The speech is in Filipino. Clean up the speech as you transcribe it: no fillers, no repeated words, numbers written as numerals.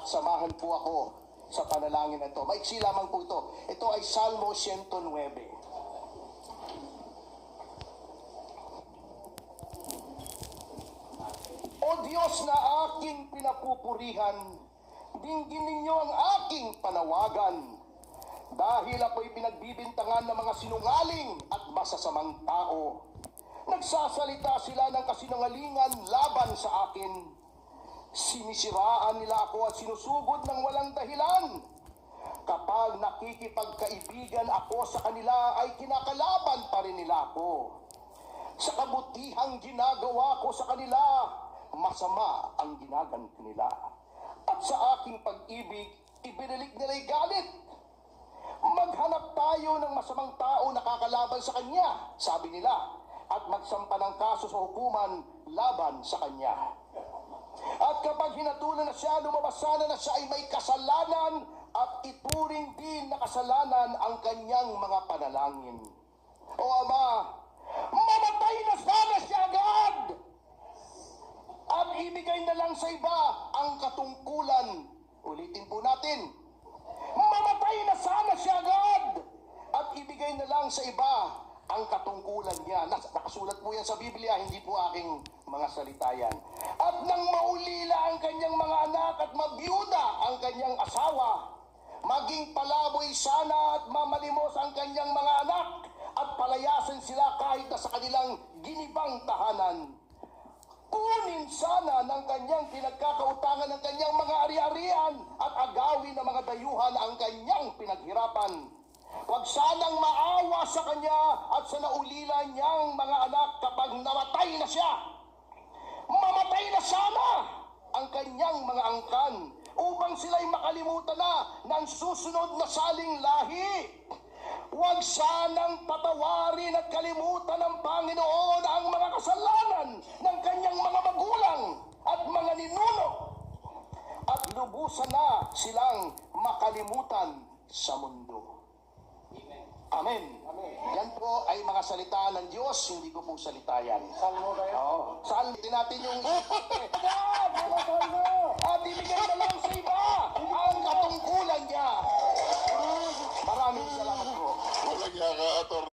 samahan po ako sa panalangin na ito. Maiksi lamang po ito. Ito ay Salmo 109. O Diyos na aking pinapupurihan, dinggin ninyo ang aking panawagan. Dahil ako'y pinagbibintangan ng mga sinungaling at masasamang tao. Nagsasalita sila ng kasinungalingan laban sa akin. Sinisiraan nila ako at sinusugod ng walang dahilan. Kapag nakikipagkaibigan ako sa kanila, ay kinakalaban pa rin nila ako. Sa kabutihang ginagawa ko sa kanila, masama ang ginaganto nila. At sa aking pag-ibig, ibinilig nila'y galit. Maghanap tayo ng masamang tao na kakalaban sa kanya, sabi nila, at magsampa ng kaso sa hukuman laban sa kanya. At kapag hinatulan na siya, lumabas sana na siya ay may kasalanan at ituring din na kasalanan ang kanyang mga panalangin. O Ama, mamatay na sana siya agad at ibigay na lang sa iba ang katungkulan. Ulitin po natin, mamatay na sana siya agad at ibigay na lang sa iba ang katungkulan niya. Nakasulat po yan sa Biblia, hindi po aking mga salita yan. At nang maulila ang kanyang mga anak at mabiyuda ang kanyang asawa, maging palaboy sana at mamalimos ang kanyang mga anak at palayasin sila kahit na sa kanilang ginibang tahanan. Kunin sana ng kanyang pinagkakautangan ng kanyang mga ari-arian at agawin ng mga dayuhan ang kanyang pinaghirapan. Huwag sanang maawa sa kanya at sa naulila niyang mga anak kapag namatay na siya. Mamatay na sana ang kanyang mga angkan upang sila'y makalimutan na ng susunod na saling lahi. Huwag sanang patawarin at kalimutan ng Panginoon ang mga kasalanan ng kanyang mga magulang at mga ninuno at lubusan na silang makalimutan sa mundo. Amen. Amen. Yan po ay mga salita ng Diyos, hindi ko po salita yan. Salmo ba yan? Oo. Saan natin yung...